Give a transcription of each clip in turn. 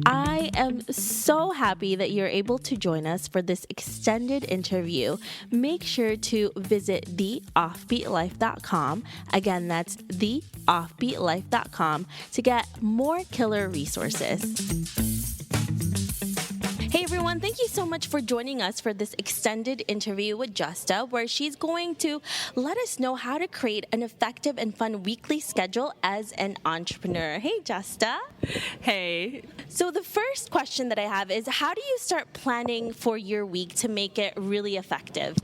I am so happy that you're able to join us for this extended interview. Make sure to visit theoffbeatlife.com. Again, that's theoffbeatlife.com to get more killer resources. Hey everyone, thank you so much for joining us for this extended interview with Justa, where she's going to let us know how to create an effective and fun weekly schedule as an entrepreneur. Hey Justa. Hey. So the first question that I have is, how do you start planning for your week to make it really effective?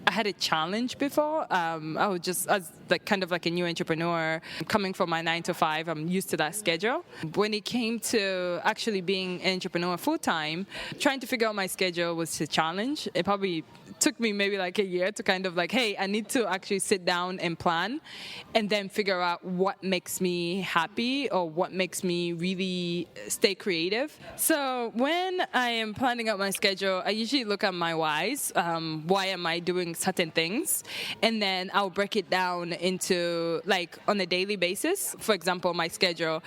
I had a challenge before. I was just as kind of like a new entrepreneur coming from my 9 to 5. I'm used to that schedule. When it came to actually being an entrepreneur full time, trying to figure out my schedule was a challenge. It probably took me maybe like a year to kind of like, hey, I need to actually sit down and plan and then figure out what makes me happy or what makes me really stay creative. So when I am planning out my schedule, I usually look at my whys. Why am I doing certain things? And then I'll break it down into like on a daily basis. For example, my schedule,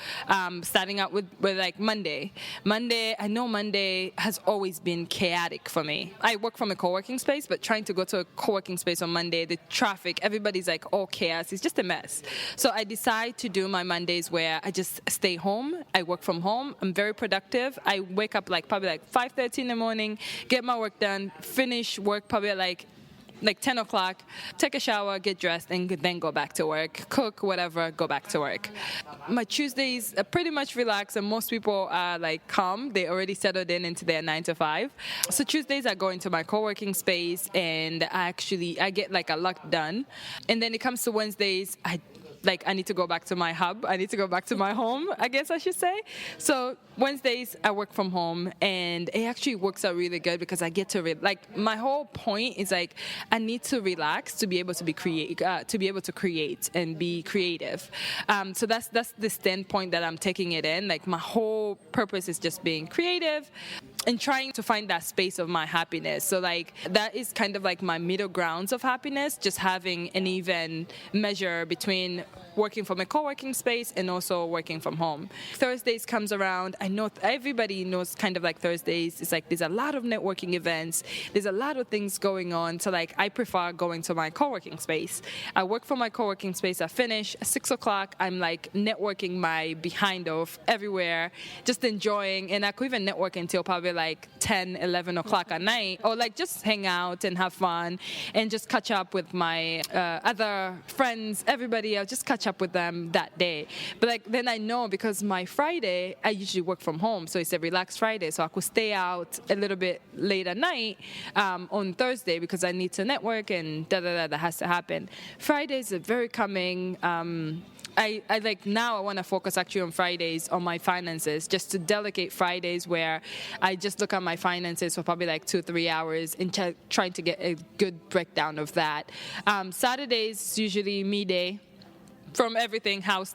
starting out with like Monday. I know Monday has always been chaotic for me. I work from a co-working space, but trying to go to a co-working space on Monday, the traffic, everybody's like all chaos. It's just a mess. So I decide to do my Mondays where I just stay home. I work from home. I'm very productive. I wake up probably 5:30 in the morning, get my work done, finish work probably at like 10 o'clock, take a shower, get dressed, and then go back to work, cook, whatever, go back to work. My Tuesdays are pretty much relaxed, and most people are like calm. They already settled into their 9 to 5. So Tuesdays I go into my co-working space, and I get like a lot done. And then it comes to Wednesdays, I need to go back to my hub. I need to go back to my home, I guess I should say. So Wednesdays, I work from home, and it actually works out really good because I get to my whole point is like I need to relax to be able to create and be creative. So that's the standpoint that I'm taking it in. Like my whole purpose is just being creative and trying to find that space of my happiness. So like that is kind of like my middle grounds of happiness, just having an even measure between working from a co-working space and also working from home. Thursdays comes around. I know everybody knows kind of like Thursdays. It's like there's a lot of networking events. There's a lot of things going on. So like I prefer going to my co-working space. I work from my co-working space. I finish at 6 o'clock. I'm like networking my behind off everywhere, just enjoying. And I could even network until probably like 10, 11 o'clock at night, or like just hang out and have fun and just catch up with my other friends, everybody. I'll just catch up with them that day. But like then I know, because my Friday I usually work from home, so it's a relaxed Friday, so I could stay out a little bit late at night on Thursday because I need to network and that has to happen. Fridays are very calming. I like now I want to focus actually on Fridays on my finances, just to delegate Fridays where I just look at my finances for probably like 2-3 hours and trying to get a good breakdown of that. Saturdays usually me day. From everything, house,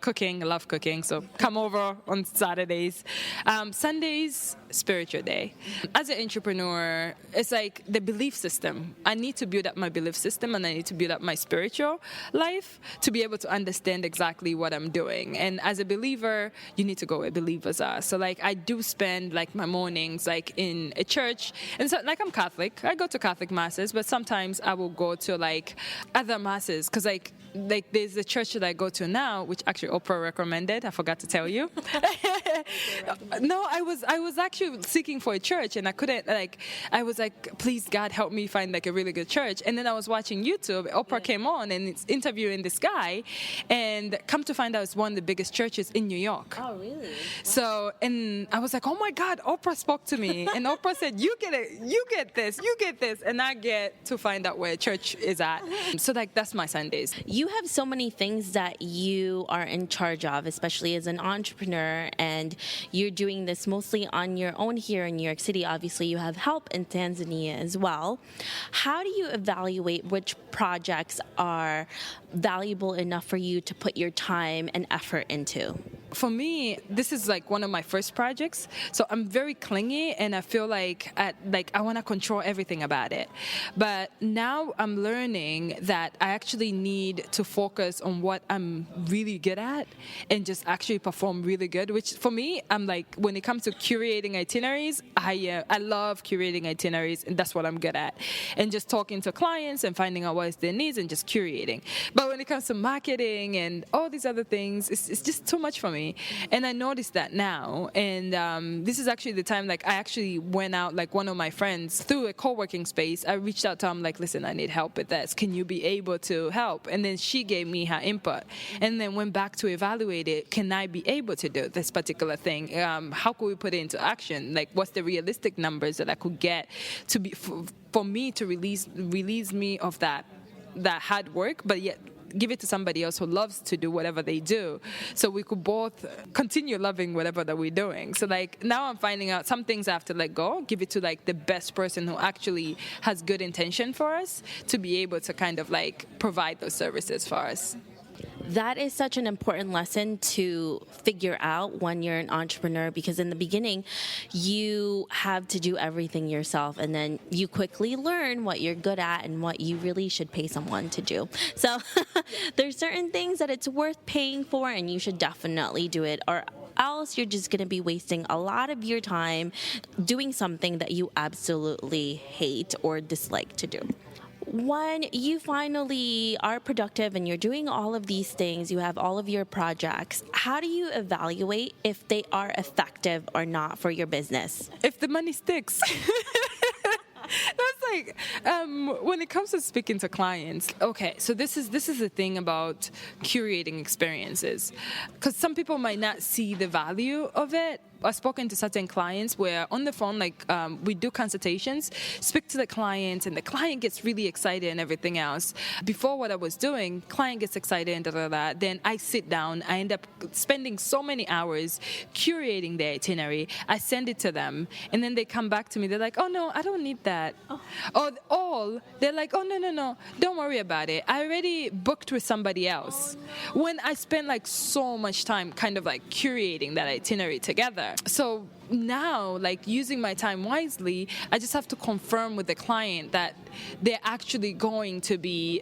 cooking. I love cooking, so come over on Saturdays. Sundays, spiritual day. As an entrepreneur, it's like the belief system. I need to build up my belief system, and I need to build up my spiritual life to be able to understand exactly what I'm doing. And as a believer, you need to go where believers are. So like I do spend like my mornings like in a church, and so like I'm Catholic. I go to Catholic masses, but sometimes I will go to like other masses because like there's a church that I go to now, which actually Oprah recommended. I forgot to tell you. No, I was actually seeking for a church, and I couldn't. Like I was like, please God, help me find like a really good church. And then I was watching YouTube. Oprah came on and it's interviewing this guy, and come to find out it's one of the biggest churches in New York. Oh, really? Wow. So and I was like, oh my God, Oprah spoke to me, and Oprah said, you get it, you get this, and I get to find out where church is at. So like that's my Sundays. You have so many things that you are in charge of, especially as an entrepreneur, and you're doing this mostly on your own here in New York City. Obviously, you have help in Tanzania as well. How do you evaluate which projects are valuable enough for you to put your time and effort into? for me, this is like one of my first projects, so I'm very clingy, and I feel like I want to control everything about it. But now I'm learning that I actually need to focus on what I'm really good at and just actually perform really good. Which for me, I'm like, when it comes to curating itineraries, I love curating itineraries, and that's what I'm good at. And just talking to clients and finding out what is their needs and just curating. But when it comes to marketing and all these other things, it's just too much for me. And I noticed that now. And this is actually the time, like, I actually went out, like, one of my friends through a co-working space. I reached out to him, like, listen, I need help with this. Can you be able to help? And then she gave me her input. And then went back to evaluate it. Can I be able to do this particular thing? How could we put it into action? Like, what's the realistic numbers that I could get to be for me to release me of that hard work, but yet give it to somebody else who loves to do whatever they do, so we could both continue loving whatever that we're doing. So like now I'm finding out some things I have to let go, give it to like the best person who actually has good intention for us to be able to kind of like provide those services for us. That is such an important lesson to figure out when you're an entrepreneur, because in the beginning, you have to do everything yourself, and then you quickly learn what you're good at and what you really should pay someone to do. So there's certain things that it's worth paying for, and you should definitely do it, or else you're just going to be wasting a lot of your time doing something that you absolutely hate or dislike to do. When you finally are productive and you're doing all of these things, you have all of your projects, how do you evaluate if they are effective or not for your business? If the money sticks. That's like when it comes to speaking to clients. Okay, so this is the thing about curating experiences, because some people might not see the value of it. I've spoken to certain clients where on the phone, like we do consultations, speak to the client, and the client gets really excited and everything else. Before what I was doing, client gets excited and da. Then I sit down, I end up spending so many hours curating their itinerary. I send it to them, and then they come back to me. They're like, oh no, I don't need that. Or they're like, oh no, don't worry about it. I already booked with somebody else. When I spend like so much time kind of like curating that itinerary together. So now, like using my time wisely, I just have to confirm with the client that they're actually going to be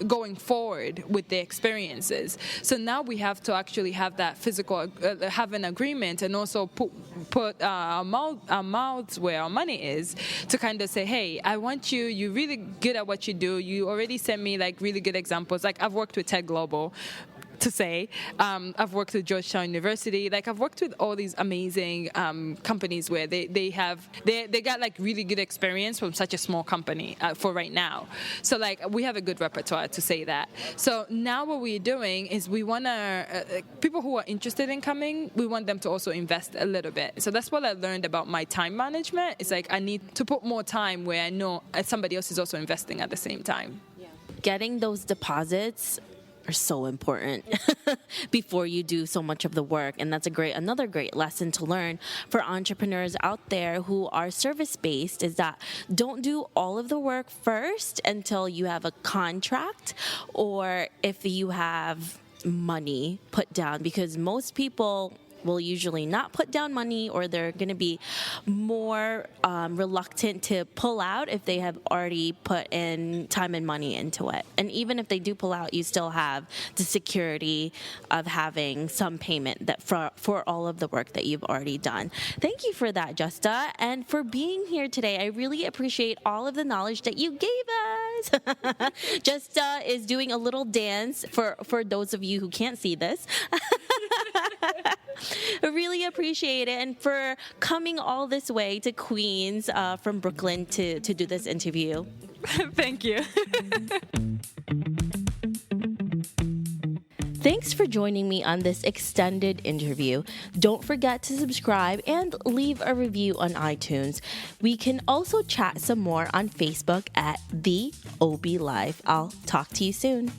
going forward with their experiences. So now we have to actually have that physical, have an agreement, and also put our mouths where our money is, to kind of say, hey, I want you're really good at what you do. You already sent me like really good examples. Like I've worked with Ted Global, to say. I've worked with Georgetown University. Like I've worked with all these amazing companies where they got like really good experience from such a small company for right now. So like we have a good repertoire to say that. So now what we're doing is we want to people who are interested in coming, we want them to also invest a little bit. So that's what I learned about my time management. It's like I need to put more time where I know somebody else is also investing at the same time. Getting those deposits are so important before you do so much of the work. And that's another great lesson to learn for entrepreneurs out there who are service-based, is that don't do all of the work first until you have a contract, or if you have money put down, because most people will usually not put down money, or they're going to be more reluctant to pull out if they have already put in time and money into it. And even if they do pull out, you still have the security of having some payment that for all of the work that you've already done. Thank you for that, Justa, and for being here today. I really appreciate all of the knowledge that you gave us. Justa is doing a little dance for those of you who can't see this. I really appreciate it, and for coming all this way to Queens from Brooklyn to do this interview. Thank you. Thanks for joining me on this extended interview. Don't forget to subscribe and leave a review on iTunes. We can also chat some more on Facebook at The OB Live. I'll talk to you soon.